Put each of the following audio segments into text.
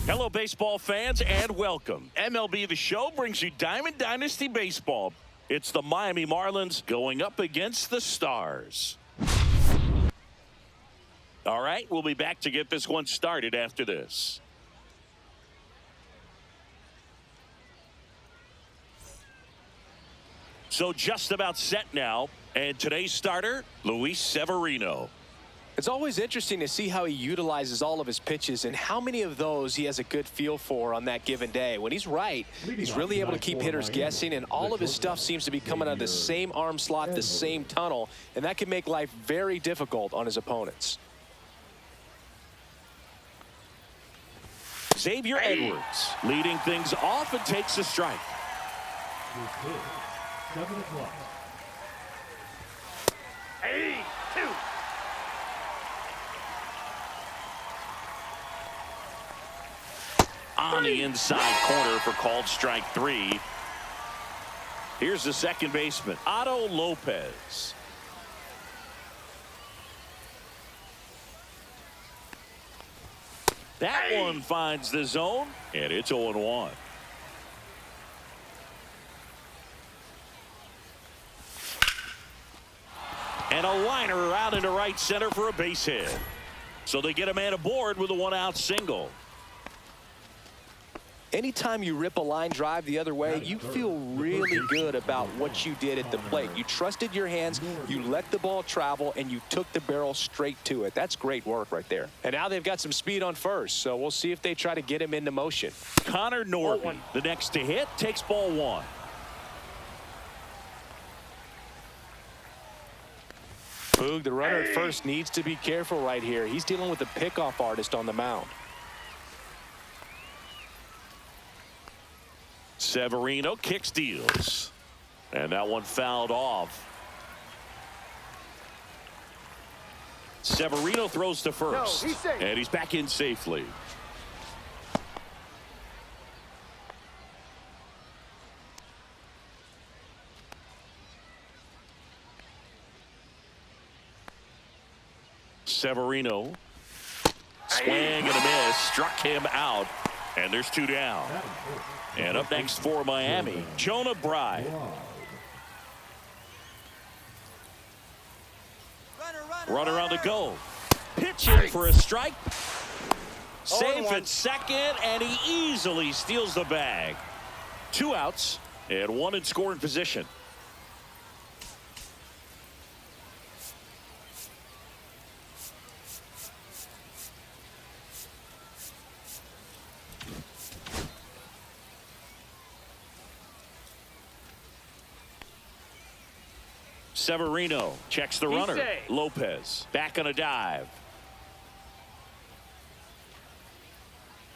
Hello, baseball fans, and welcome. MLB The Show brings you Diamond Dynasty Baseball. It's the Miami Marlins going up against the Stars. All right, we'll be back to get this one started after this. So just about set now, and today's starter, Luis Severino. It's always interesting to see how he utilizes all of his pitches and how many of those he has a good feel for on that given day. When he's right, he's really able to keep hitters guessing, and all of his stuff seems to be coming out of the same arm slot, the same tunnel, and that can make life very difficult on his opponents. Xavier Edwards leading things off and takes a strike. 7 o'clock. 2. On the inside corner for called strike 3. Here's the second baseman, Otto Lopez. That one finds the zone, and it's 0-1. And a liner out into right center for a base hit. So they get a man aboard with a one-out single. Anytime you rip a line drive the other way, you feel really good about what you did at the plate. You trusted your hands, you let the ball travel, and you took the barrel straight to it. That's great work right there. And now they've got some speed on first, so we'll see if they try to get him into motion. Connor Norby, the next to hit, takes ball 1. Boog, the runner at first, needs to be careful right here. He's dealing with a pickoff artist on the mound. Severino kicks, deals, and that one fouled off. Severino throws to first, and he's back in safely. Severino, swing and a miss, struck him out, and there's 2 down. And up next for Miami, Jonah Bride. Runner on the go. Pitching for a strike. Safe at second, and he easily steals the bag. 2 outs and 1 in scoring position. Severino checks the runner. Lopez back on a dive.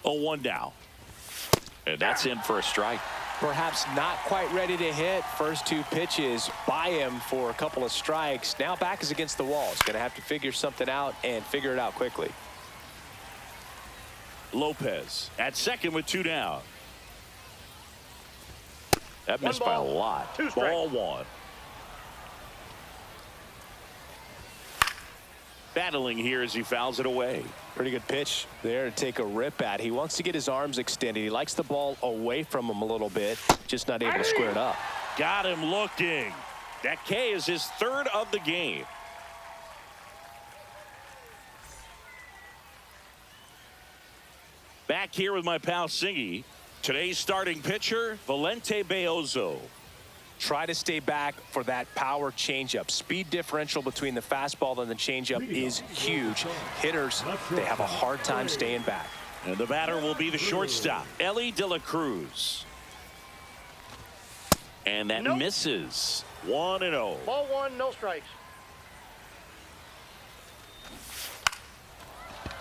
0-1 now. And that's in for a strike. Perhaps not quite ready to hit. First 2 pitches by him for a couple of strikes. Now back is against the wall. He's going to have to figure something out and figure it out quickly. Lopez at second with 2 down. That missed by a lot. Ball 1. Battling here as he fouls it away. Pretty good pitch there to take a rip at. He wants to get his arms extended. He likes the ball away from him a little bit, just not able to square it up. Got him looking. That K is his 3rd of the game. Back here with my pal Singy. Today's starting pitcher, Valente Beozo. Try to stay back for that power changeup. Speed differential between the fastball and the changeup is huge. Hitters, they have a hard time staying back. And the batter will be the shortstop, Ellie De La Cruz. And that misses. 1-0. Ball 1, no strikes.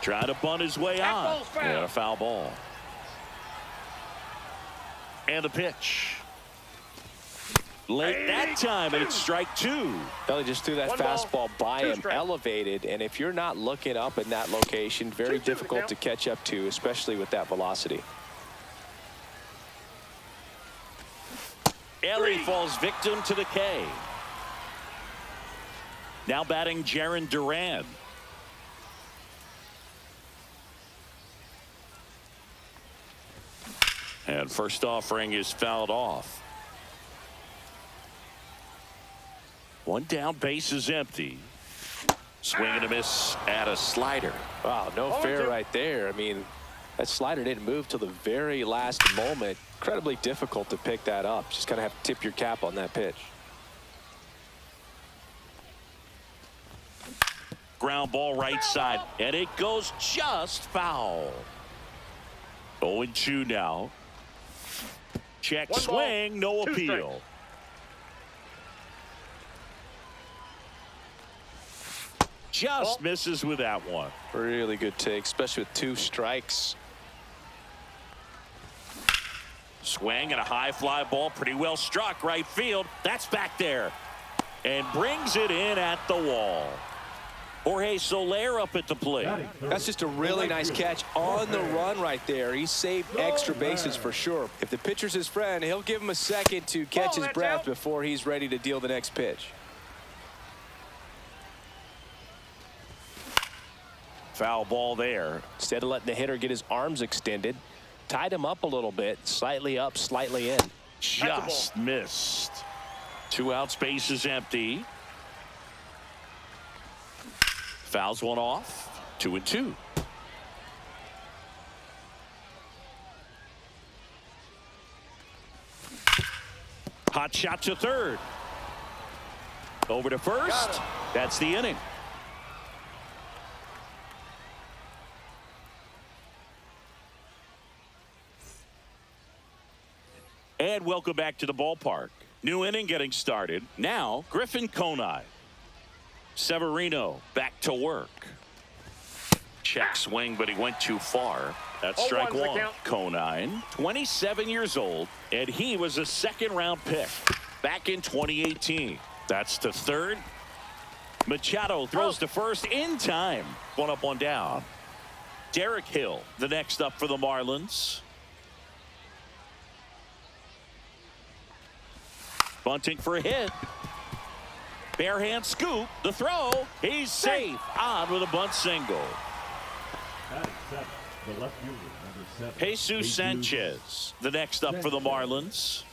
Trying to bunt his way on. And a foul ball. And the pitch. Late that time, and it's strike 2. Belly just threw that fastball by him, elevated, and if you're not looking up in that location, very difficult to catch up to, especially with that velocity. Ellie falls victim to the K. Now batting Jarren Duran. And first offering is fouled off. One down, base is empty. Swing and a miss at a slider. Wow, no fair right there. I mean, that slider didn't move till the very last moment. Incredibly difficult to pick that up. Just kind of have to tip your cap on that pitch. Ground ball right side, and it goes just foul. 0-2 now. Check swing, no appeal. Just misses with that one. Really good take, especially with 2 strikes. Swing and a high fly ball, pretty well struck right field. That's back there, and brings it in at the wall. Jorge Soler up at the plate. That's just a really nice catch on the run right there. He saved extra bases for sure. If the pitcher's his friend, he'll give him a second to catch his breath before he's ready to deal the next pitch. Foul ball there. Instead of letting the hitter get his arms extended, tied him up a little bit, slightly up, slightly in. Just missed. 2 outs, base is empty. Fouls one off. 2-2. Hot shot to third. Over to first. That's the inning. And welcome back to the ballpark. New inning getting started. Now, Griffin Conine. Severino back to work. Check swing, but he went too far. That's strike one. Conine, 27 years old, and he was a second-round pick back in 2018. That's to third. Machado throws to first in time. 1 up, 1 down. Derek Hill, the next up for the Marlins. Bunting for a hit. Bare hand scoop. The throw. He's safe. On with a bunt single. The left fielder, number 7. Jesus Sanchez, the next up for the Marlins.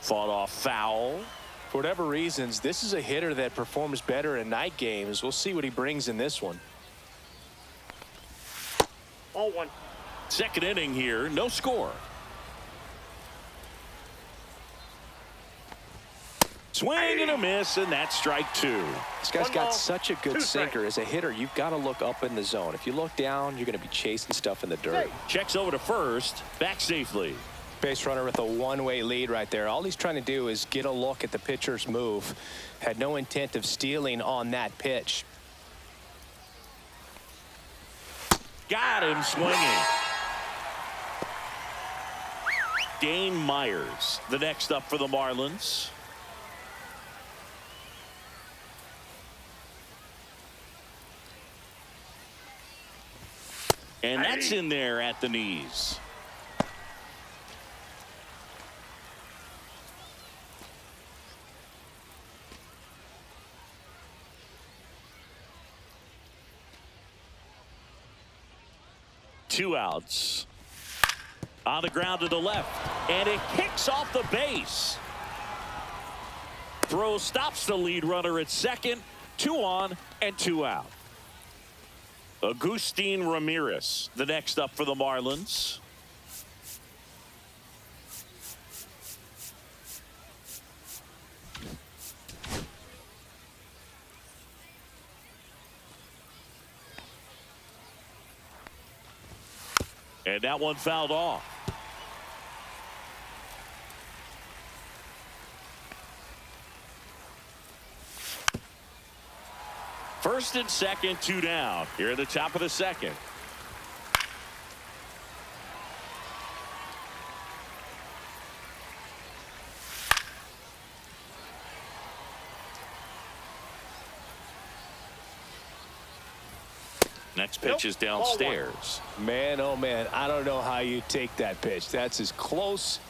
Fought off foul. For whatever reasons, this is a hitter that performs better in night games. We'll see what he brings in this one. 0-1. Second inning here, no score. Swing and a miss, and that's strike 2. This guy's got such a good sinker. As a hitter, you've got to look up in the zone. If you look down, you're going to be chasing stuff in the dirt. Checks over to first, back safely. Base runner with a one-way lead right there. All he's trying to do is get a look at the pitcher's move. Had no intent of stealing on that pitch. Got him swinging. Dane Myers, the next up for the Marlins. And that's in there at the knees. Two outs. On the ground to the left, and it kicks off the base. Throw stops the lead runner at second. 2 on and 2 out. Agustin Ramirez, the next up for the Marlins. And that one fouled off. First and second, 2 down. Here at the top of the second. Next pitch is downstairs. Man, oh man, I don't know how you take that pitch. That's as close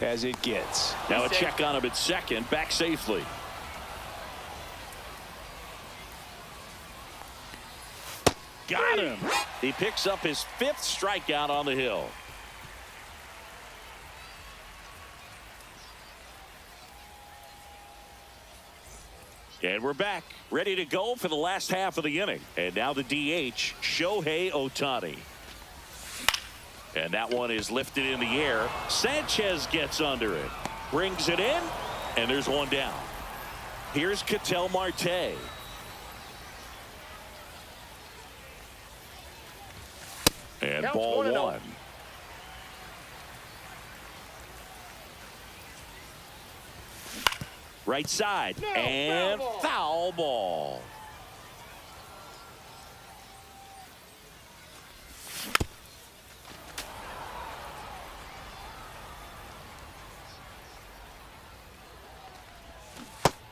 as it gets. Now a check on him at second, back safely. got him. He picks up his 5th strikeout on the hill. And we're back, ready to go for the last half of the inning. And now the DH, Shohei Ohtani. And that one is lifted in the air. Sanchez gets under it, brings it in, and there's one down. Here's Ketel Marte. And Counts ball 1. Right side, No, and foul ball. foul ball.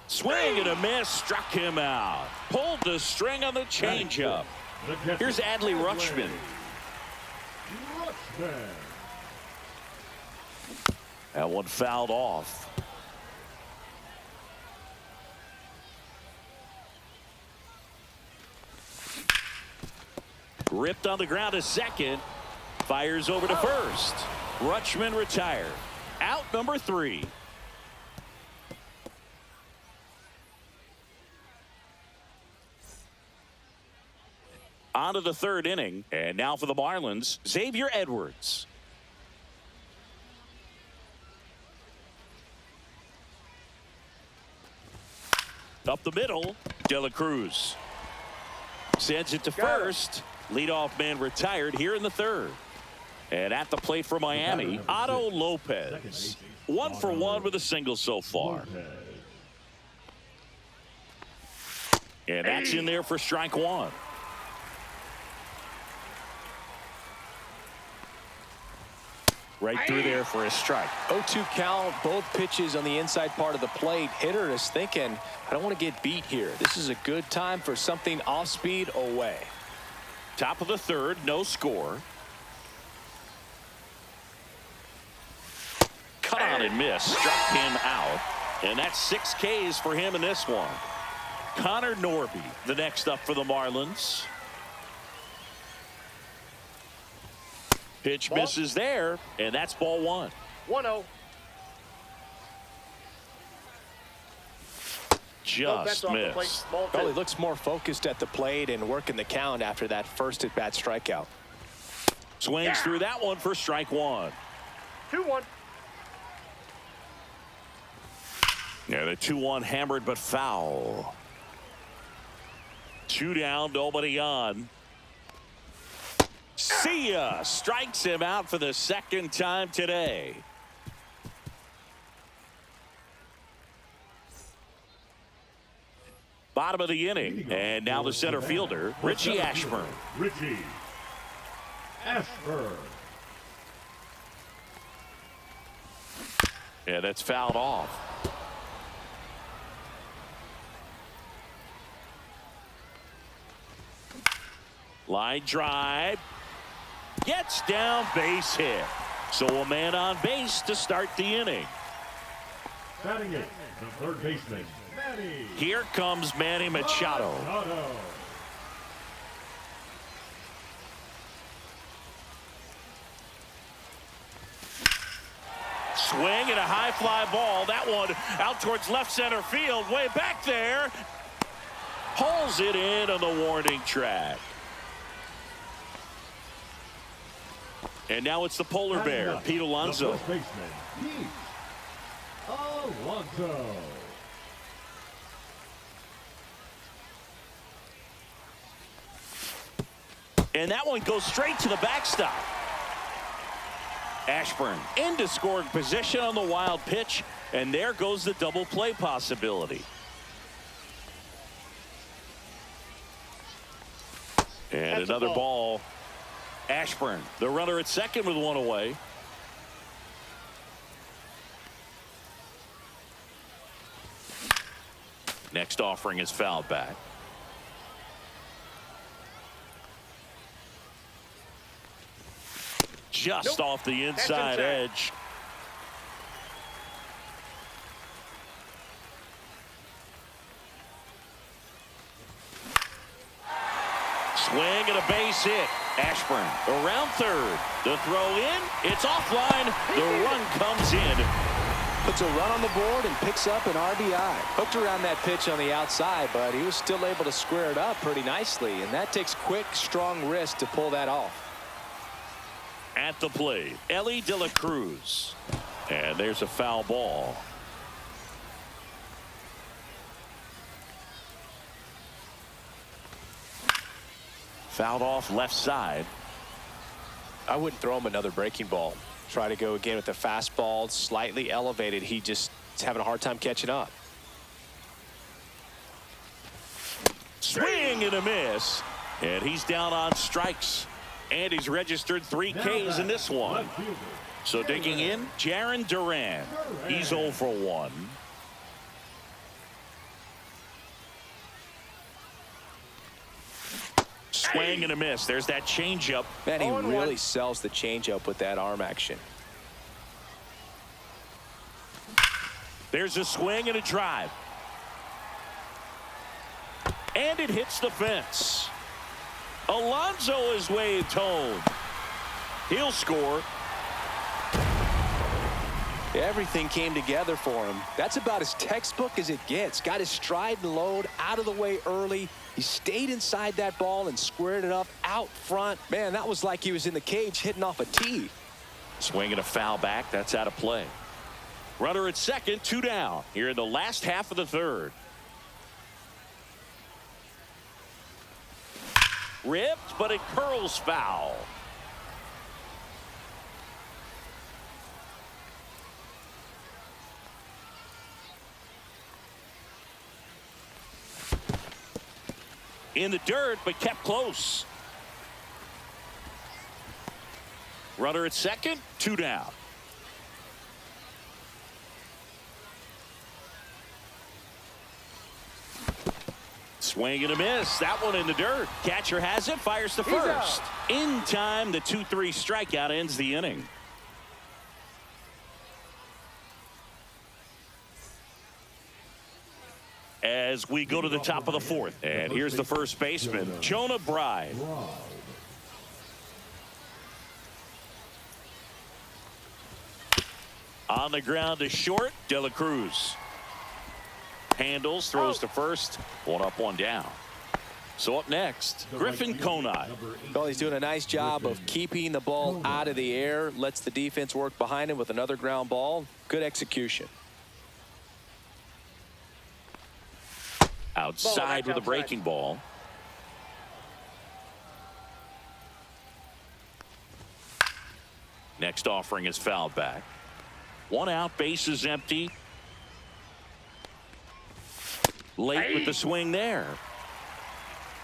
Swing and a miss, struck him out. Pulled the string on the changeup. Here's Adley Rutschman. That one fouled off. Ripped on the ground to second. Fires over to first. Rutschman retired. Out number 3. On to the 3rd inning. And now for the Marlins, Xavier Edwards. Up the middle, De La Cruz. Sends it to first. Leadoff man retired here in the 3rd. And at the plate for Miami, Otto Lopez. 1 for 1 with a single so far. And that's in there for strike 1. Right through there for a strike. 0-2 count, both pitches on the inside part of the plate. Hitter is thinking, I don't want to get beat here. This is a good time for something off speed away. Top of the 3rd, no score. Cut on and miss, struck him out. And that's 6 Ks for him in this one. Connor Norby, the next up for the Marlins. Pitch misses there, and that's ball 1. 1-0. Just missed. Ball 2. Well, he looks more focused at the plate and working the count after that first at-bat strikeout. Swings through that one for strike 1. 2-1. Yeah, the 2-1 hammered but foul. 2 down, nobody on. See ya! Strikes him out for the 2nd time today. Bottom of the inning, and now the center fielder, Richie Ashburn. Richie Ashburn. Yeah, that's fouled off. Line drive. Gets down, base hit. So a man on base to start the inning. Batting it, the 3rd baseman, Manny. Here comes Manny Machado. Swing and a high fly ball. That one out towards left center field. Way back there. Pulls it in on the warning track. And now it's the polar bear, Pete Alonso. The 1st baseman, Pete Alonso. And that one goes straight to the backstop. Ashburn into scoring position on the wild pitch, and there goes the double play possibility. And That's another ball. Ashburn, the runner at second with 1 away. Next offering is fouled back. Just off the inside edge. Swing and a base hit. Ashburn around third. The throw in. It's offline. The run comes in. Puts a run on the board and picks up an RBI. Hooked around that pitch on the outside, but he was still able to square it up pretty nicely. And that takes quick, strong wrist to pull that off. At the plate, Ellie De La Cruz. And there's a foul ball. Fouled off left side. I wouldn't throw him another breaking ball. Try to go again with the fastball, slightly elevated. He just is having a hard time catching up. Swing and a miss. And he's down on strikes. And he's registered 3 Ks in this one. So digging in, Jarren Duran. He's 0 for 1. Swing and a miss. There's that changeup. Man, he really sells the changeup with that arm action. There's a swing and a drive. And it hits the fence. Alonso is waved home. He'll score. Everything came together for him. That's about as textbook as it gets. Got his stride and load out of the way early. He stayed inside that ball and squared it up out front. Man, that was like he was in the cage hitting off a tee. Swing and a foul back. That's out of play. Runner at second, 2 down here in the last half of the third. Ripped, but it curls foul. In the dirt, but kept close. Runner at second, 2 down. Swing and a miss. That one in the dirt. Catcher has it, fires to first. In time, the 2-3 strikeout ends the inning. As we go to the top of the fourth. And here's the first baseman, Jonah Bride. On the ground to short, De La Cruz. Handles, throws to first. 1 up, 1 down. So up next, Griffin Conine. Well, he's doing a nice job of keeping the ball out of the air. Lets the defense work behind him with another ground ball. Good execution. Outside with a breaking ball. Next offering is fouled back. 1 out, bases empty. Late with the swing there.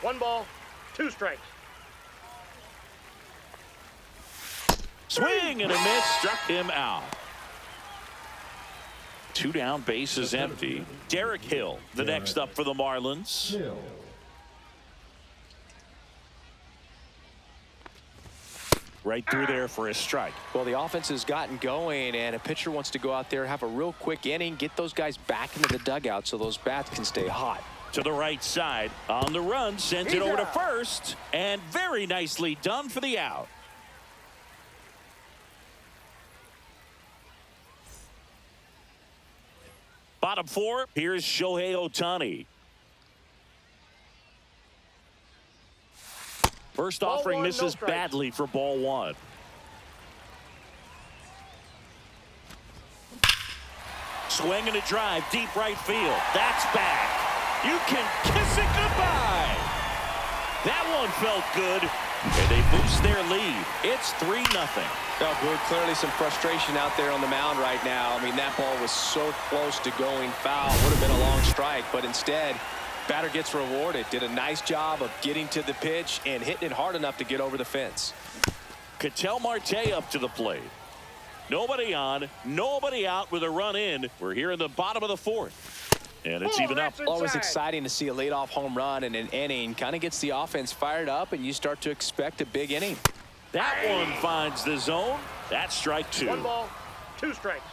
1 ball, 2 strikes. Swing and a miss, struck him out. 2 down, bases empty. Derek Hill, the next up for the Marlins. Right through there for a strike. Well, the offense has gotten going, and a pitcher wants to go out there, have a real quick inning, get those guys back into the dugout so those bats can stay hot. To the right side, on the run, sends it over to first, and very nicely done for the out. Bottom 4, here's Shohei Ohtani. First offering misses badly for ball 1. Swing and a drive, deep right field. That's back. You can kiss it goodbye. That one felt good, and they boost their lead. It's 3-0. Oh, good. Clearly some frustration out there on the mound right now. I mean, that ball was so close to going foul. Would have been a long strike, but instead, batter gets rewarded. Did a nice job of getting to the pitch and hitting it hard enough to get over the fence. Ketel Marte up to the plate. Nobody on, nobody out with a run in. We're here in the bottom of the 4th. And it's even up. Always exciting to see a leadoff home run in an inning. Kind of gets the offense fired up, and you start to expect a big inning. That one finds the zone. That's strike 2. 1 ball, 2 strikes.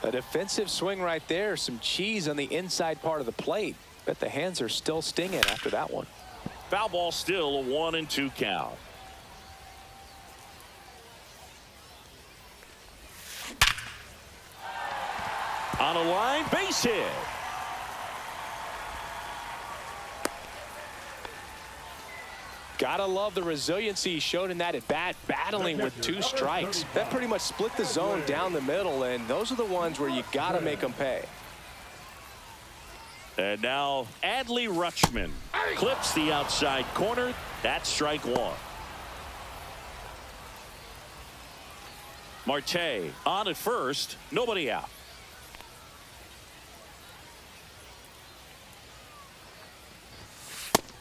A defensive swing right there. Some cheese on the inside part of the plate. Bet the hands are still stinging after that one. Foul ball, still a 1-2 count. On a line, base hit. Gotta love the resiliency he showed in that at bat, battling with 2 strikes. That pretty much split the zone down the middle, and those are the ones where you gotta make them pay. And now Adley Rutschman clips the outside corner. That's strike 1. Marte on at first, nobody out.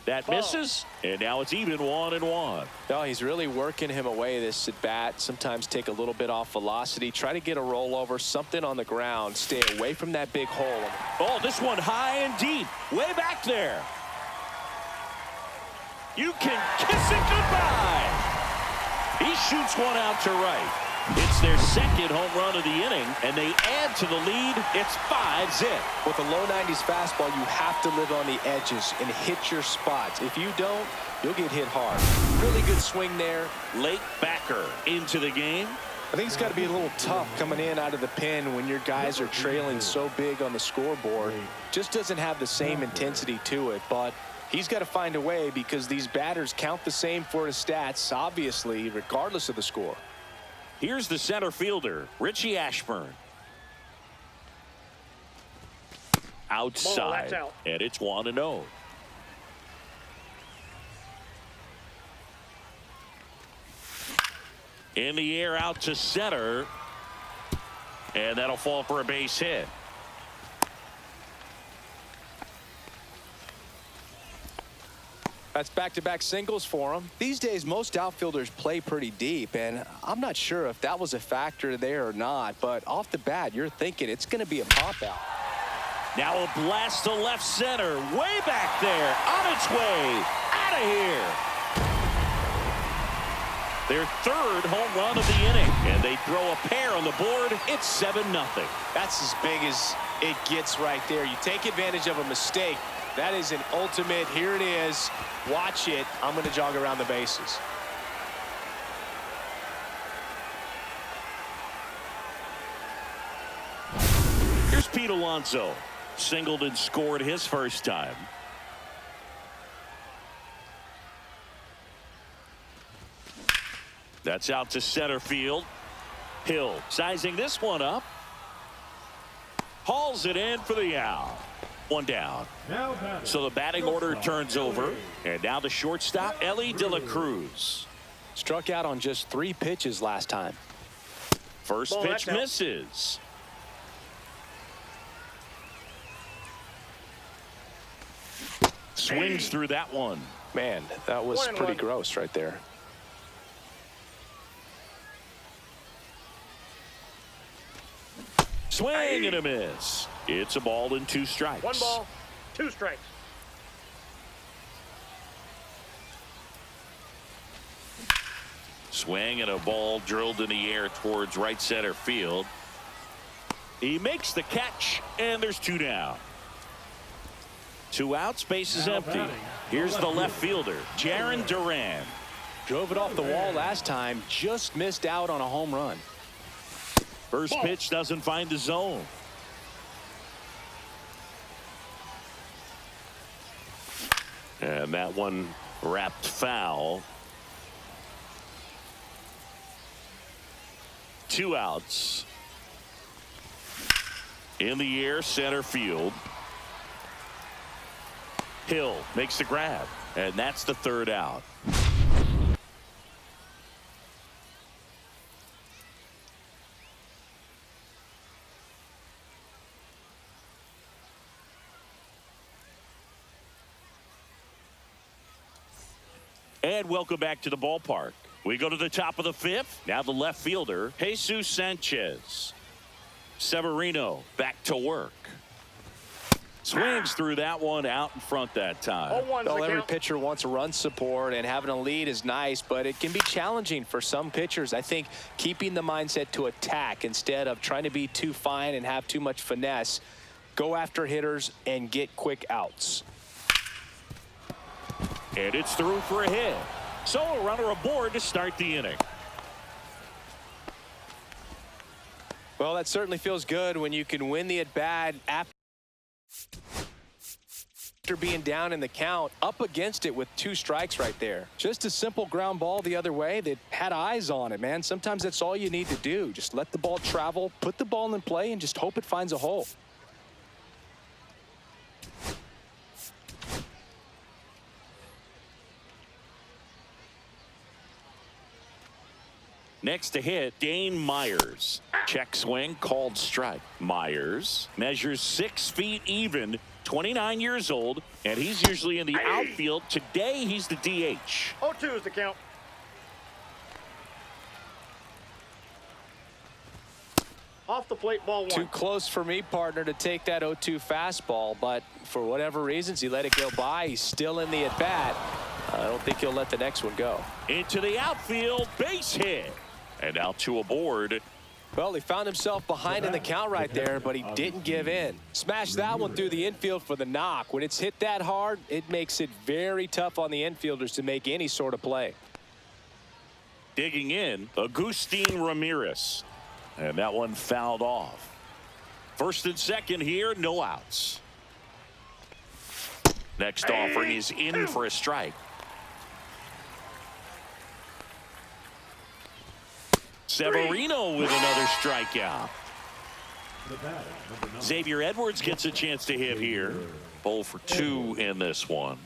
That misses, and now it's even 1-1. No, he's really working him away this at bat. Sometimes take a little bit off velocity, try to get a rollover, something on the ground, stay away from that big hole. Oh, this one high and deep, way back there. You can kiss it goodbye. He shoots one out to right. It's their second home run of the inning, and they add to the lead. It's 5-zip. With a low 90s fastball, you have to live on the edges and hit your spots. If you don't, you'll get hit hard. Really good swing there. Late backer into the game. I think it's got to be a little tough coming in out of the pen when your guys are trailing so big on the scoreboard. Just doesn't have the same intensity to it, but he's got to find a way because these batters count the same for his stats, obviously, regardless of the score. Here's the center fielder, Richie Ashburn. Outside, out. and it's 1-0. In the air out to center, and that'll fall for a base hit. That's back-to-back singles for him. These days, most outfielders play pretty deep, and I'm not sure if that was a factor there or not, but off the bat, you're thinking it's going to be a pop-out. Now a blast to left center, way back there, on its way, out of here. Their third home run of the inning, and they throw a pair on the board. It's 7-0. That's as big as it gets right there. You take advantage of a mistake. That is an ultimate, here it is, watch it, I'm going to jog around the bases. Here's Pete Alonso. Singled and scored his first time. That's out to center field. Hill sizing this one up. Hauls it in for the out. One down. So the batting order turns over. And now the shortstop, Ellie De La Cruz. Struck out on just 3 pitches last time. First pitch misses. Swings through that one. Man, that was pretty gross right there. Swing and a miss. It's a ball and 2 strikes. 1 ball, 2 strikes. Swing and a ball drilled in the air towards right center field. He makes the catch, and there's 2 down. 2 outs, base is empty. Here's the left fielder, Jarren Duran. Drove it off the wall last time, just missed out on a home run. First pitch doesn't find the zone. And that one wrapped foul. 2 outs. In the air, center field. Hill makes the grab, and that's the 3rd out. And welcome back to the ballpark. We go to the top of the 5th. Now the left fielder, Jesus Sanchez. Severino back to work. Swings through that one, out in front that time. Well, every pitcher wants a run support, and having a lead is nice, but it can be challenging for some pitchers. I think keeping the mindset to attack instead of trying to be too fine and have too much finesse go after hitters, and get quick outs. And it's through for a hit. So a runner aboard to start the inning. Well, that certainly feels good when you can win the at-bat after being down in the count, up against it with 2 strikes right there. Just a simple ground ball the other way that had eyes on it, man. Sometimes that's all you need to do. Just let the ball travel, put the ball in play, and just hope it finds a hole. Next to hit, Dane Myers. Check swing, called strike. Myers measures 6 feet even, 29 years old, and he's usually in the outfield. Today, he's the DH. 0-2 is the count. Off the plate, ball 1. Too close for me, partner, to take that 0-2 fastball, but for whatever reasons, he let it go by. He's still in the at-bat. I don't think he'll let the next one go. Into the outfield, base hit. And now 2 aboard. Well, he found himself behind in the count right there, but he didn't give in. Smashed that one through the infield for the knock. When it's hit that hard, it makes it very tough on the infielders to make any sort of play. Digging in, Agustin Ramirez. And that one fouled off. First and second here, no outs. Next offering is in for a strike. Severino with another strikeout. Xavier Edwards gets a chance to hit here. 0 for 2 in this one.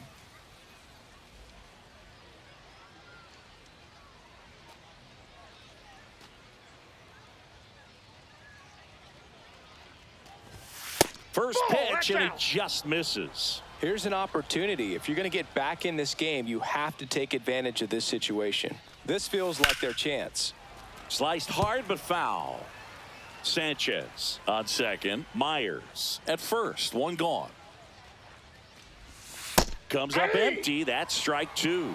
First pitch, and it just misses. Here's an opportunity. If you're going to get back in this game, you have to take advantage of this situation. This feels like their chance. Sliced hard but foul. Sanchez on second. Myers at first. 1 gone. Comes up empty. That's strike 2.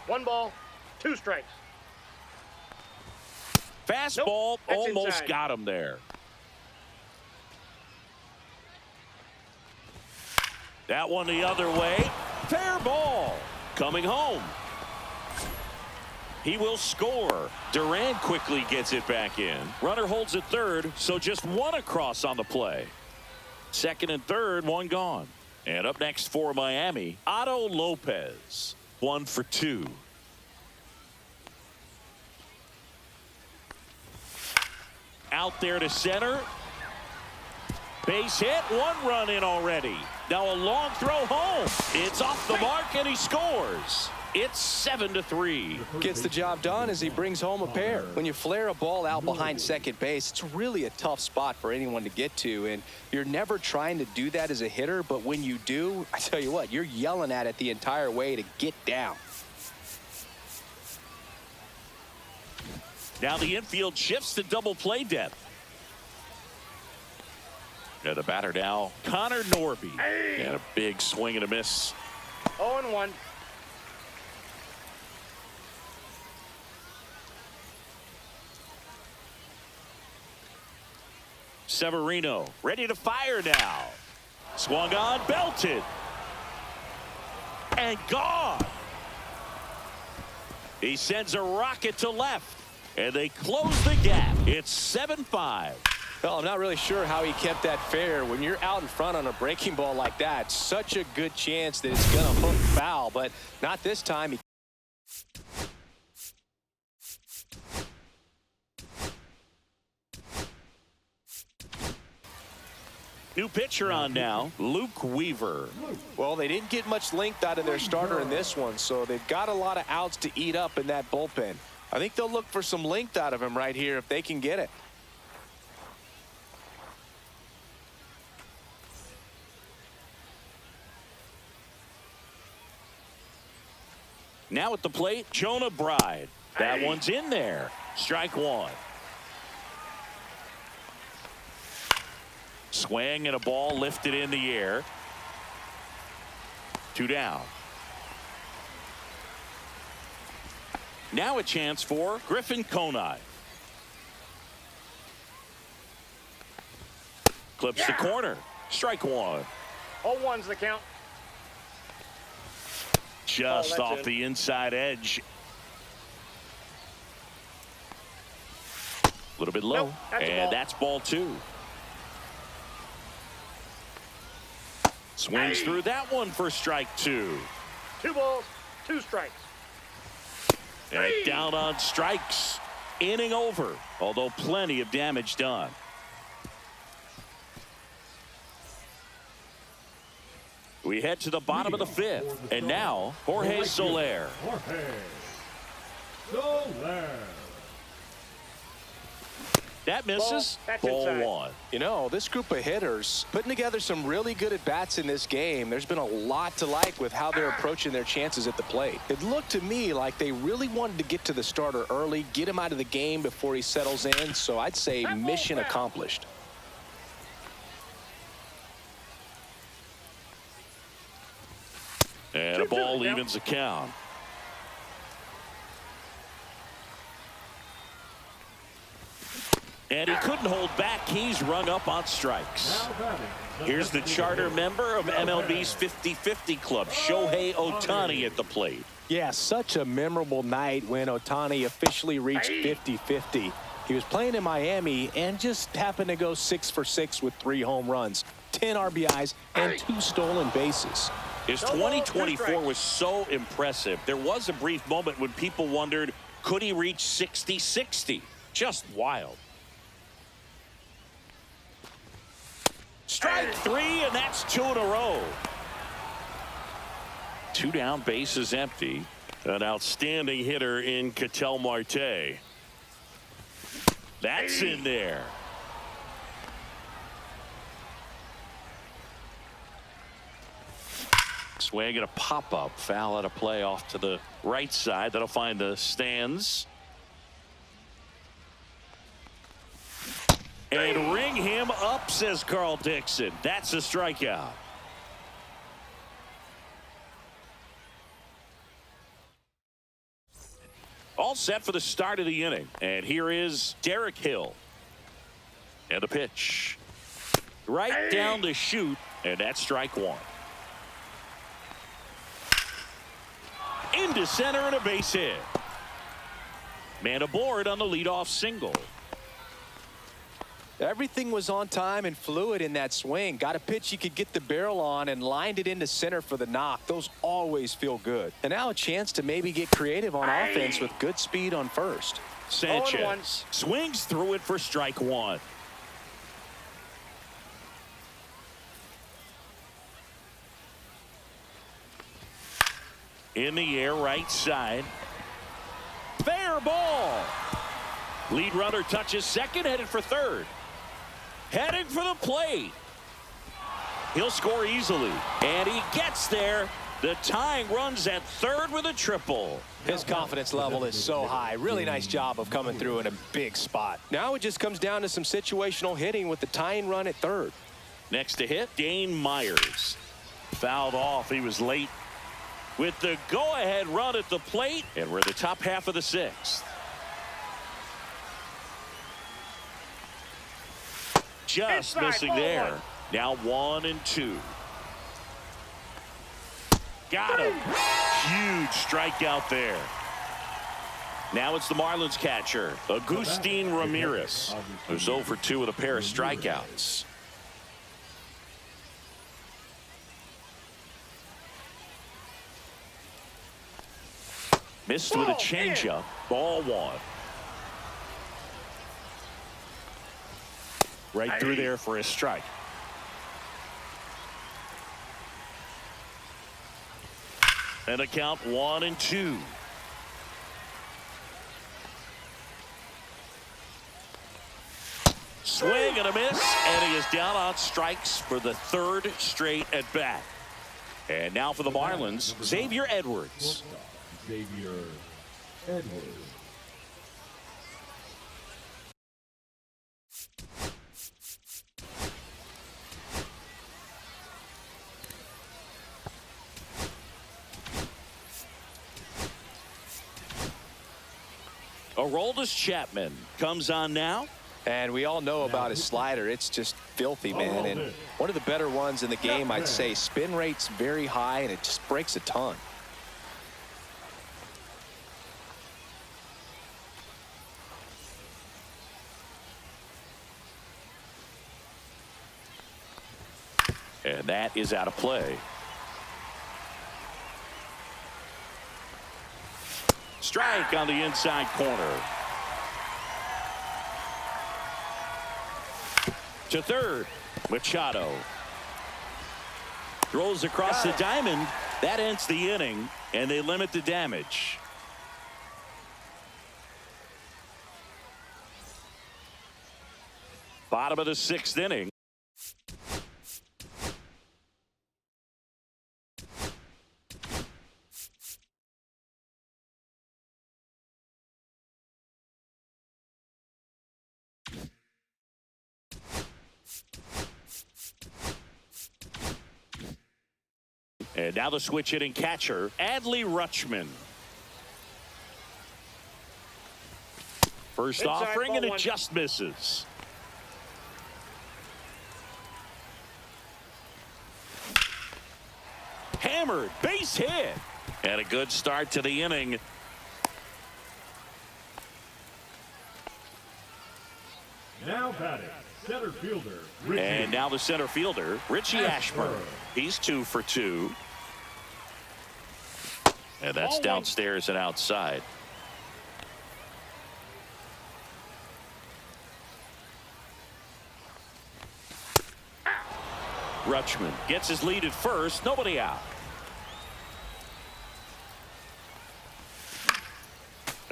1 ball, 2 strikes. Fastball Nope, almost inside. got him there. That one the other way. Fair ball. Coming home. He will score. Duran quickly gets it back in. Runner holds at third, so just 1 across on the play. Second and third, 1 gone. And up next for Miami, Otto Lopez. 1 for 2. Out there to center. Base hit, 1 run in already. Now a long throw home. It's off the mark and he scores. It's 7-3. Gets the job done as he brings home a pair. When you flare a ball out behind second base, it's really a tough spot for anyone to get to, and you're never trying to do that as a hitter, but when you do, I tell you what, you're yelling at it the entire way to get down. Now the infield shifts to double play depth. And the batter now, Connor Norby. And a big swing and a miss. 0-1. Severino ready to fire now. Swung on, belted. And gone. He sends a rocket to left. And they close the gap. It's 7-5. Well, I'm not really sure how he kept that fair. When you're out in front on a breaking ball like that, such a good chance that it's going to hook foul, but not this time. New pitcher on now, Luke Weaver. Well, they didn't get much length out of their starter in this one, so they've got a lot of outs to eat up in that bullpen. I think they'll look for some length out of him right here if they can get it. Now at the plate, Jonah Bride. That one's in there. Strike 1. Swing and a ball lifted in the air. 2 down. Now a chance for Griffin Conine. Clips the corner. Strike one. 0-1's the count. Just off it. the inside edge. A little bit low. Nope, that's a ball. And that's ball two. Swings through that one for strike two. 2 balls, 2 strikes. And down on strikes. Inning over, although plenty of damage done. We head to the bottom of the fifth. And now, Jorge Soler. Jorge Soler. That misses. That's Ball inside. one. You know, this group of hitters putting together some really good at-bats in this game. There's been a lot to like with how they're approaching their chances at the plate. It looked to me like they really wanted to get to the starter early, get him out of the game before he settles in. So I'd say mission accomplished. And a ball evens the count. And he couldn't hold back. He's rung up on strikes. Here's the charter member of MLB's 50-50 club, Shohei Ohtani at the plate. Yeah, such a memorable night when Ohtani officially reached 50-50. He was playing in Miami and just happened to go 6 for 6 with 3 home runs, 10 RBIs, and 2 stolen bases. His 2024 was so impressive. There was a brief moment when people wondered, could he reach 60-60? Just wild. Strike 3, and that's 2 in a row. 2 down, bases empty. An outstanding hitter in Ketel Marte. That's in there. Swing and a pop-up. Foul out of play off to the right side. That'll find the stands. And ring him up, says Carl Dixon. That's a strikeout. All set for the start of the inning. And here is Derek Hill. And the pitch. Right down the chute. And that's strike one. Into center and a base hit. Man aboard on the leadoff single. Everything was on time and fluid in that swing. Got a pitch he could get the barrel on and lined it into center for the knock. Those always feel good. And now a chance to maybe get creative on offense with good speed on first. Sanchez swings through it for strike one. In the air, right side. Fair ball. Lead runner touches second, headed for third. Heading for the plate. He'll score easily. And he gets there. The tying runs at third with a triple. His confidence level is so high. Really nice job of coming through in a big spot. Now it just comes down to some situational hitting with the tying run at third. Next to hit, Dane Myers. Fouled off. He was late with the go-ahead run at the plate. And we're in the top half of the sixth. Just missing there. Now 1-2. Got him. Huge strikeout there. Now it's the Marlins catcher, Agustin Ramirez, who's 0 for 2 with a pair of strikeouts. Missed with a changeup. Ball one. Right through there for a strike. And a count 1-2. Swing and a miss, and he is down on strikes for the third straight at bat. And now for the Marlins, Xavier Edwards. Xavier Edwards. Aroldis Chapman comes on now. And we all know about his slider. It's just filthy, man. And one of the better ones in the game, I'd say. Spin rate's very high, and it just breaks a ton. And that is out of play. Strike on the inside corner. To third, Machado. Throws across the diamond. That ends the inning, and they limit the damage. Bottom of the 6th inning. And now the switch hitting catcher, Adley Rutschman. First offering, and it just misses. Hammered, base hit. And a good start to the inning. Now batting, center fielder, Richie. And now the center fielder, Richie Ashburn. He's 2 for 2. And that's downstairs and outside. Rutschman gets his lead at first. Nobody out.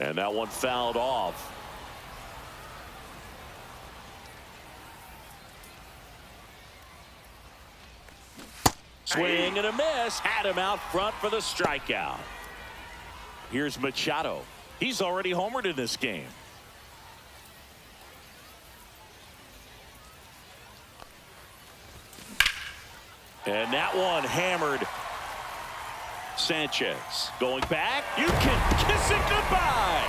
And that one fouled off. Swing and a miss. Had him out front for the strikeout. Here's Machado. He's already homered in this game. And that one hammered. Sanchez going back. You can kiss it goodbye.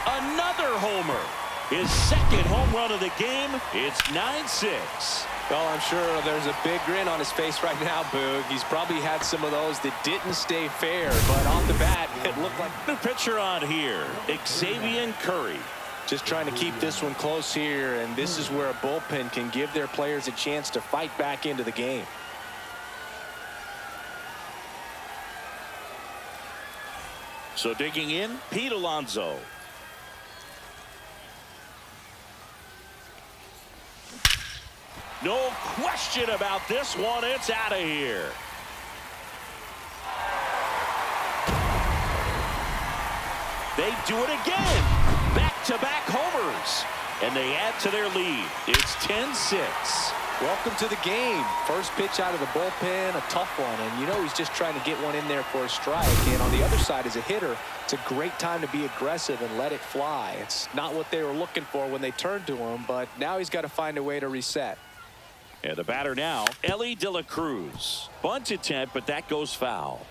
Another homer. His second home run of the game. It's 9-6. Well, I'm sure there's a big grin on his face right now, Boog. He's probably had some of those that didn't stay fair, but off the bat, it looked like... New pitcher on here, Xavier Curry. Just trying to keep this one close here, and this is where a bullpen can give their players a chance to fight back into the game. So digging in, Pete Alonso. No question about this one. It's out of here. They do it again. Back-to-back homers. And they add to their lead. It's 10-6. Welcome to the game. First pitch out of the bullpen, a tough one. And you know he's just trying to get one in there for a strike. And on the other side, as a hitter, it's a great time to be aggressive and let it fly. It's not what they were looking for when they turned to him, but now he's got to find a way to reset. And the batter now, Ellie De La Cruz. Bunt attempt, but that goes foul.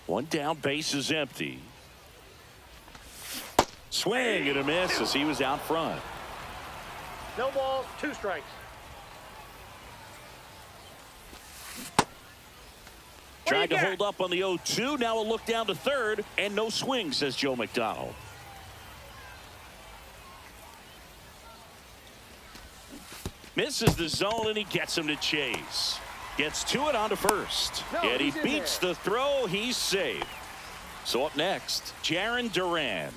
One down, base is empty. Swing and a miss as he was out front. No balls, 2 strikes. Tried to hold up on the 0-2. Now a look down to third, and no swing, says Joe McDonald. Misses the zone, and he gets him to chase. Gets to it onto first. And he beats the throw. He's safe. So up next, Jarren Duran.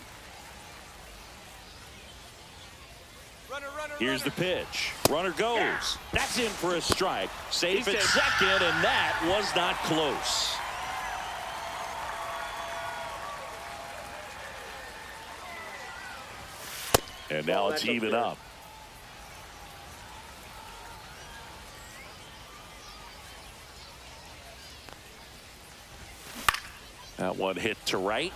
Here's the pitch. Runner goes. That's in for a strike. Safe at second, and that was not close. And now it's even up. That one hit to right.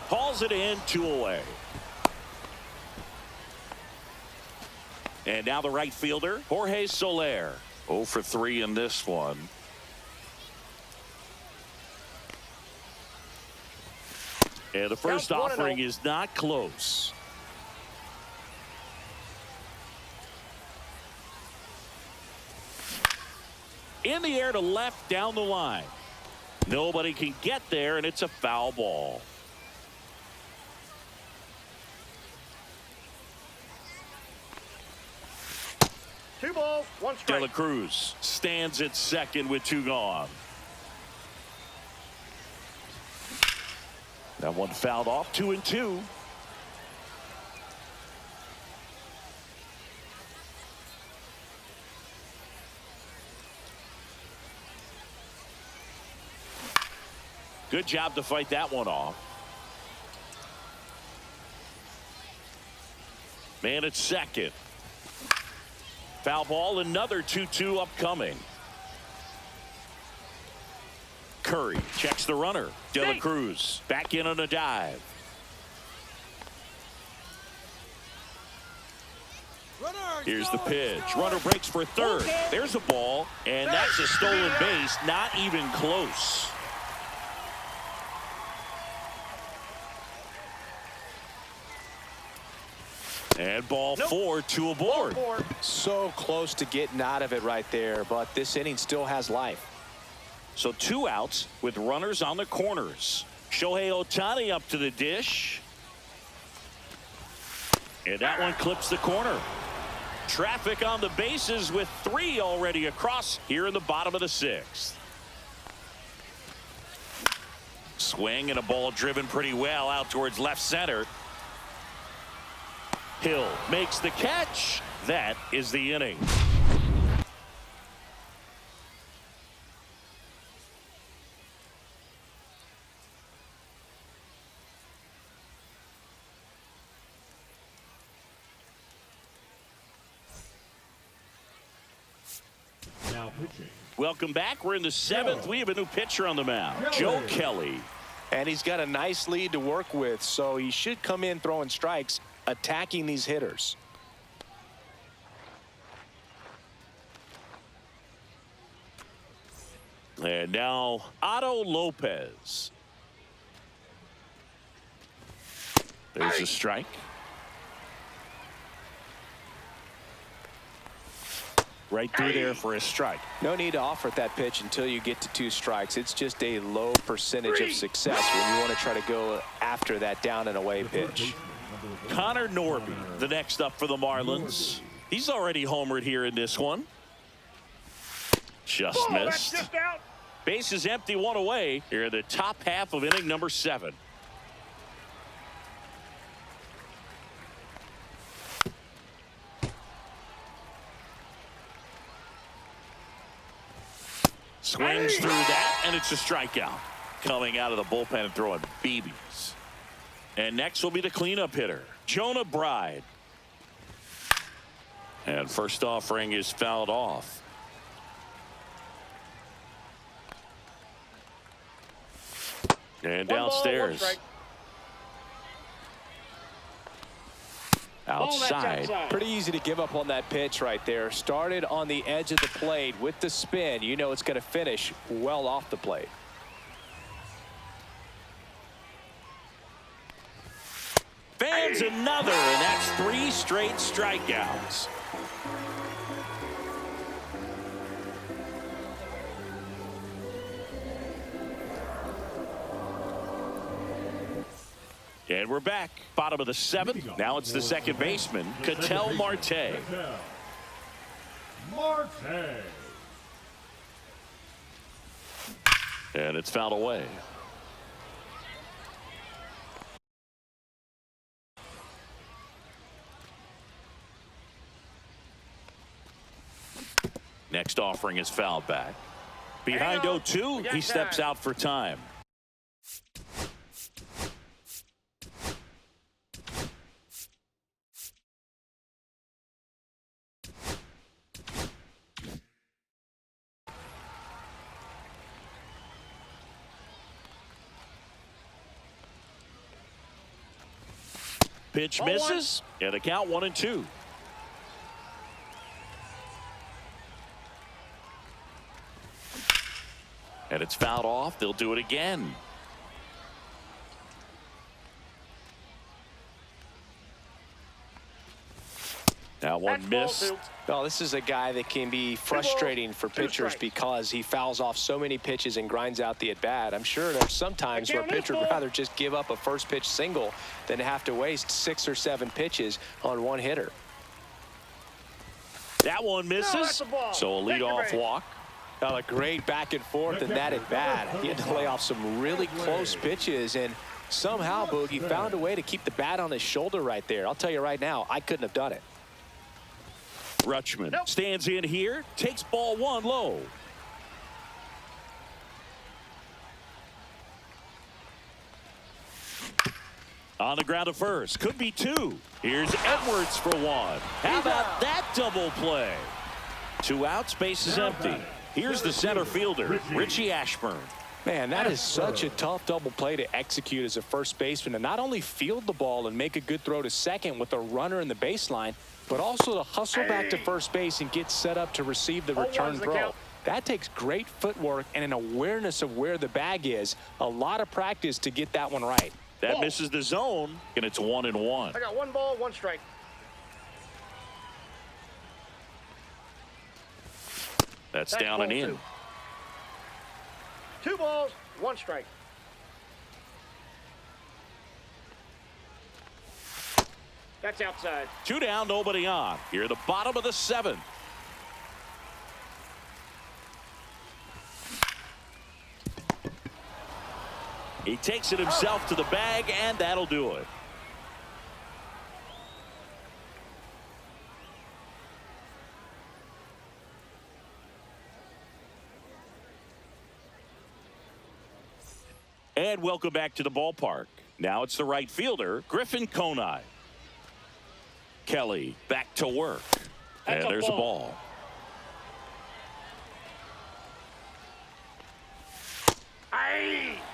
Hauls it in, 2 away. And now the right fielder, Jorge Soler. 0 for 3 in this one. And the first offering is not close. In the air to left down the line. Nobody can get there, and it's a foul ball. Two balls, one De La strike. Cruz stands at second with two gone. That one fouled off, 2-2. Good job to fight that one off. Man at second. Foul ball, another 2-2 upcoming. Curry checks the runner. De La Cruz back in on a dive. Here's the pitch. Runner breaks for third. There's a ball, and that's a stolen base. Not even close. And ball four, two aboard. So close to getting out of it right there, but this inning still has life. So two outs with runners on the corners. Shohei Ohtani up to the dish. And that one clips the corner. Traffic on the bases with three already across here in the bottom of the sixth. Swing and a ball driven pretty well out towards left center. Hill makes the catch. That is the inning. Now pitching. Welcome back. We're in the seventh. We have a new pitcher on the mound, Joe Kelly. And he's got a nice lead to work with, so he should come in throwing strikes, attacking these hitters. And now Otto Lopez. There's a strike. Right through there for a strike. No need to offer that pitch until you get to two strikes. It's just a low percentage of success when you want to try to go after that down and away pitch. Connor Norby, the next up for the Marlins. He's already homered here in this one. Just missed. That's just out. Base is empty, one away. Here in the top half of inning number 7. Swings through that, and it's a strikeout. Coming out of the bullpen and throwing BBs. And next will be the cleanup hitter, Jonah Bride. And first offering is fouled off. And downstairs. Outside. Pretty easy to give up on that pitch right there. Started on the edge of the plate with the spin. You know it's going to finish well off the plate. Fans another, and that's 3 straight strikeouts. And we're back. Bottom of the 7th. Now it's the second baseman, Ketel Marte. Marte. And it's fouled away. Next offering is fouled back. Behind 0-2, he steps out for time. Pitch misses, and the count 1-2. And it's fouled off. They'll do it again. That one missed. Well, this is a guy that can be frustrating for pitchers because he fouls off so many pitches and grinds out the at-bat. I'm sure there's some times where a pitcher would rather just give up a first pitch single than to have to waste 6 or 7 pitches on one hitter. That one misses. So a leadoff walk. Well, a great back and forth in that at-bat. He had to lay off some really close pitches, and somehow, Boog, he found a way to keep the bat on his shoulder right there. I'll tell you right now, I couldn't have done it. Rutschman stands in here, takes ball 1 low. On the ground to first, could be 2. Here's Edwards for 1. How about that double play? 2 outs, base is empty. Here's the center fielder, Richie Ashburn. Man, that is such a tough double play to execute as a first baseman, to not only field the ball and make a good throw to second with a runner in the baseline, but also to hustle back to first base and get set up to receive the return throw. That takes great footwork and an awareness of where the bag is. A lot of practice to get that one right. That misses the zone, and it's 1-1. I got 1 ball, 1 strike. That's down and in. 2 balls, 1 strike. That's outside. 2 down, nobody on. Here at the bottom of the 7th. He takes it himself to the bag, and that'll do it. And welcome back to the ballpark. Now it's the right fielder, Griffin Conine. Kelly back to work. And there's a ball.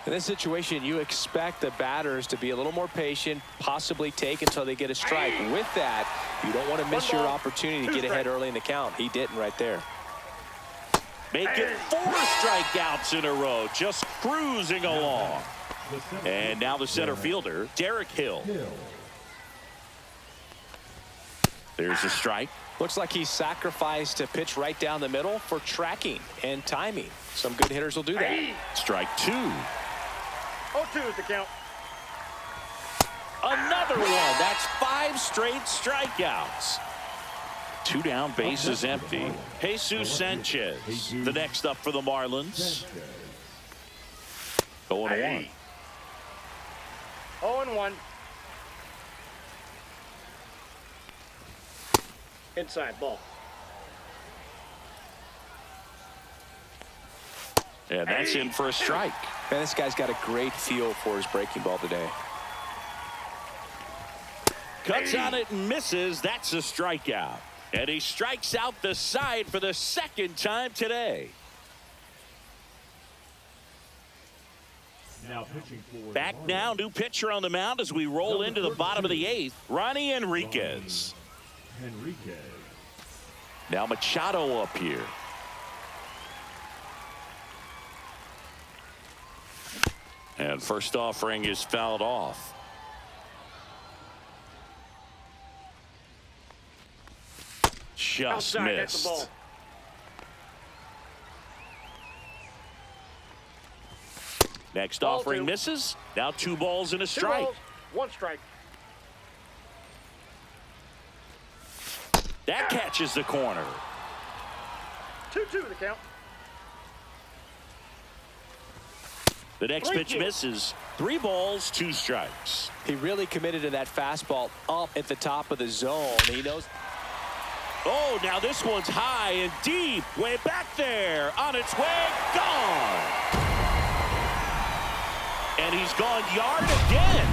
In this situation, you expect the batters to be a little more patient, possibly take until they get a strike. With that, you don't want to miss your opportunity to get ahead early in the count. He didn't right there. Make it 4 strikeouts in a row, just cruising along. And now the center fielder, Derek Hill. There's a strike. Looks like he sacrificed a pitch right down the middle for tracking and timing. Some good hitters will do that. Strike 2. 0-2 is the count. Another one. That's 5 straight strikeouts. 2 down, base is empty. Jesus Sanchez, the next up for the Marlins. 0-1. 0-1. Inside ball. And that's in for a strike. Man, this guy's got a great feel for his breaking ball today. Cuts on it and misses. That's a strikeout. And he strikes out the side for the 2nd time today. Back now, new pitcher on the mound as we roll into the bottom of the 8th. Ronnie Enriquez. Now Machado up here. And first offering is fouled off. Just Outside, missed. that's the ball. Next Ball offering 2. misses. Now 2 balls and a 2 strike. balls, 1 strike. That catches the corner. 2-2 the count. The next pitch misses. 3 balls, 2 strikes. He really committed to that fastball up at the top of the zone. He knows. Oh, now this one's high and deep. Way back there. On its way. Gone. And he's gone yard again.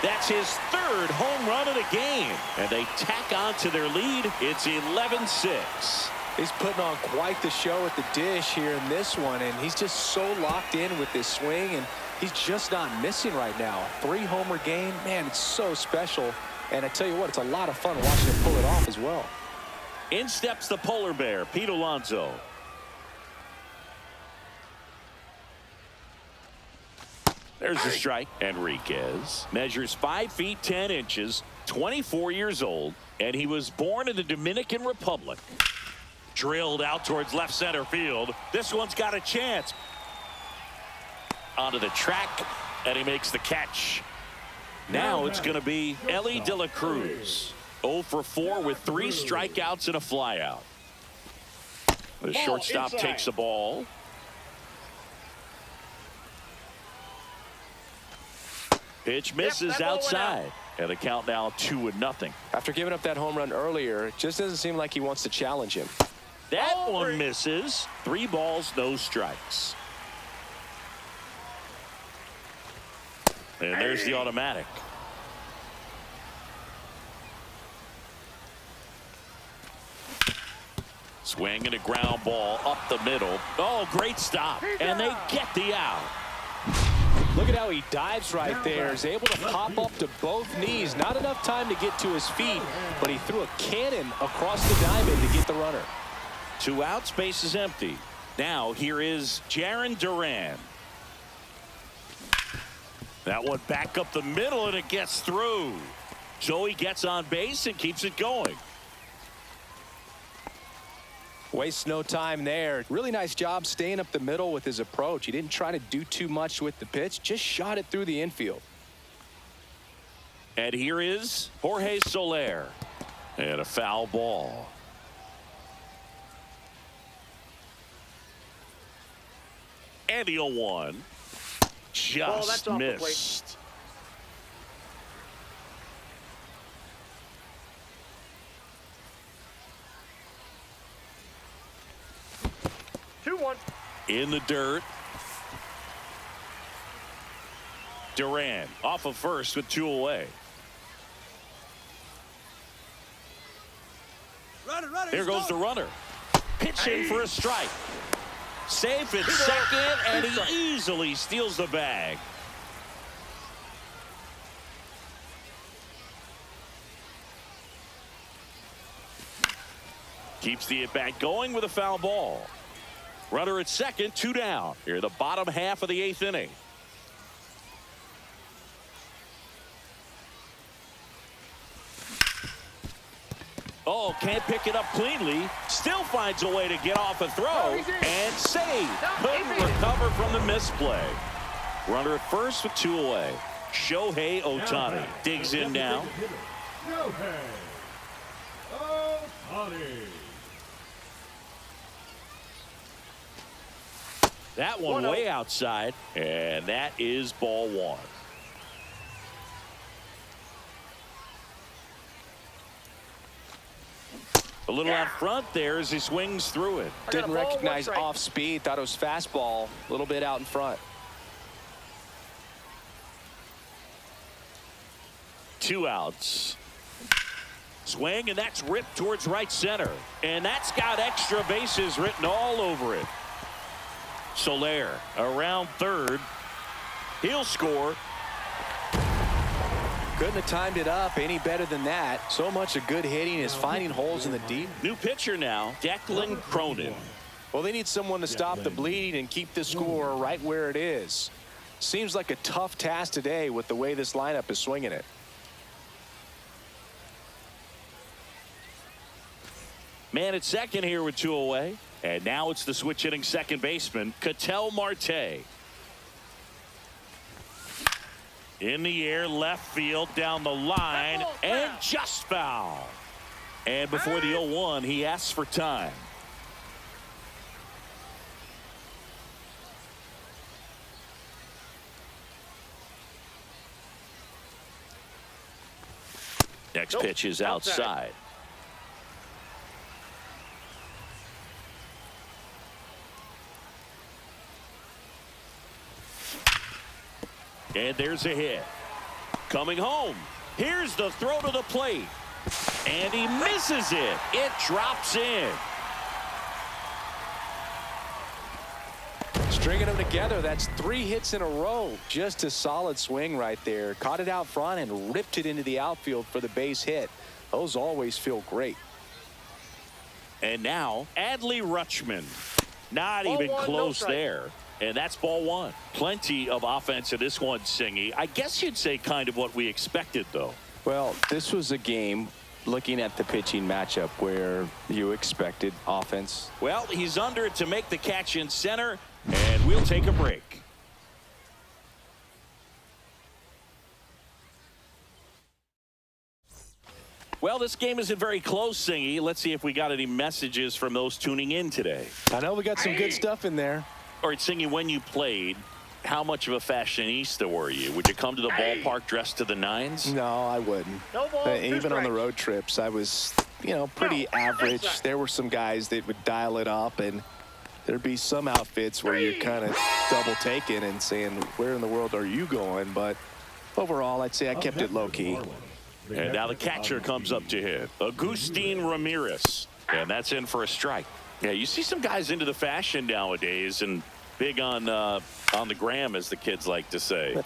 That's his 3rd home run of the game. And they tack on to their lead. It's 11-6. He's putting on quite the show at the dish here in this one, and he's just so locked in with this swing, and he's just not missing right now. 3-homer game, man, it's so special. And I tell you what, it's a lot of fun watching him pull it off as well. In steps the polar bear, Pete Alonso. There's the strike. Enriquez measures 5 feet 10 inches, 24 years old. And he was born in the Dominican Republic. Drilled out towards left center field. This one's got a chance. Onto the track, and he makes the catch. Now it's going to be Ellie De La Cruz. 0 for 4 with 3 strikeouts and a flyout. The shortstop takes the ball. Pitch misses outside. And the count now 2-0. After giving up that home run earlier, it just doesn't seem like he wants to challenge him. That one misses. 3 balls, no strikes. And there's the automatic. Swing and a ground ball up the middle. Oh, great stop. And they get the out. Look at how he dives right there. Is able to pop up to both knees. Not enough time to get to his feet, but he threw a cannon across the diamond to get the runner. 2 outs, base is empty. Now here is Jarren Duran. That one back up the middle, and it gets through. So he gets on base and keeps it going. Wastes no time there. Really nice job staying up the middle with his approach. He didn't try to do too much with the pitch, just shot it through the infield. And here is Jorge Soler. And a foul ball. And the 0-1. Just missed. In the dirt. Duran off of first with 2 away. Here goes the runner. Pitching for a strike. Safe at second, and he easily steals the bag. Keeps the at-bat going with a foul ball. Runner at second, 2 down. Here, the bottom half of the 8th inning. Oh, can't pick it up cleanly. Still finds a way to get off a throw and save. Couldn't recover from the misplay. Runner at first with 2 away. Shohei Ohtani digs in now. Shohei Ohtani. That one way outside, and that is ball 1. A little out front there as he swings through it. Didn't recognize off speed, thought it was fastball, a little bit out in front. 2 outs. Swing, and that's ripped towards right center. And that's got extra bases written all over it. Soler around third. He'll score. Couldn't have timed it up any better than that. So much of good hitting is finding holes in the deep. New pitcher now, Declan Cronin. Well, they need someone to stop the bleeding and keep the score right where it is. Seems like a tough task today with the way this lineup is swinging it. Man at second here with 2 away. And now it's the switch hitting second baseman, Ketel Marte. In the air, left field, down the line, and just foul. And before the 0-1, he asks for time. Next pitch is outside. And there's a hit. Coming home. Here's the throw to the plate. And he misses it. It drops in. Stringing them together, that's 3 hits in a row. Just a solid swing right there. Caught it out front and ripped it into the outfield for the base hit. Those always feel great. And now, Adley Rutschman. Not even close there. And that's ball 1. Plenty of offense in this one, Singy. I guess you'd say kind of what we expected, though. Well, this was a game looking at the pitching matchup where you expected offense. Well, he's under it to make the catch in center, and we'll take a break. Well, this game isn't very close, Singy. Let's see if we got any messages from those tuning in today. I know we got some good stuff in there. All right, Singy, when you played, how much of a fashionista were you? Would you come to the ballpark dressed to the nines? No, I wouldn't. No ball, Even on the road trips, I was, pretty average. There were some guys that would dial it up, and there'd be some outfits where you're kind of double taking and saying, where in the world are you going? But overall, I'd say I kept it low key. And now the catcher comes up to hit, Agustin Ramirez, and that's in for a strike. Yeah, you see some guys into the fashion nowadays, and big on the gram, as the kids like to say.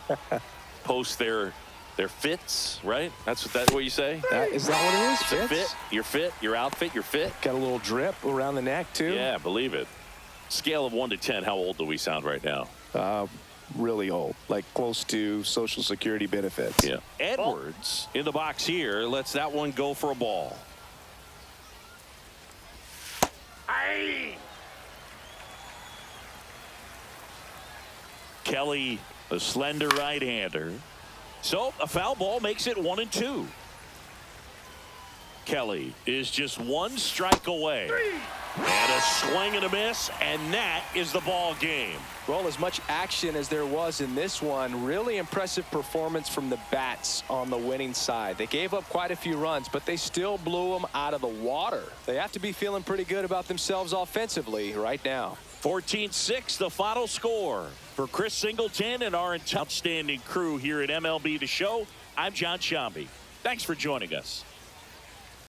Post their fits, right? That's what you say. Is that what it is? It's a fit. Your fit, your outfit, your fit. Got a little drip around the neck too. Yeah, believe it. Scale of 1 to 10. How old do we sound right now? Really old, like close to Social Security benefits. Yeah. Edwards in the box here lets that one go for a ball. Kelly, a slender right-hander. So a foul ball makes it 1-2. Kelly is just one strike away. And a swing and a miss, and that is the ball game. Well, as much action as there was in this one, really impressive performance from the bats on the winning side. They gave up quite a few runs, but they still blew them out of the water. They have to be feeling pretty good about themselves offensively right now. 14-6, the final score. For Chris Singleton and our outstanding crew here at MLB The Show, I'm John Shambi. Thanks for joining us.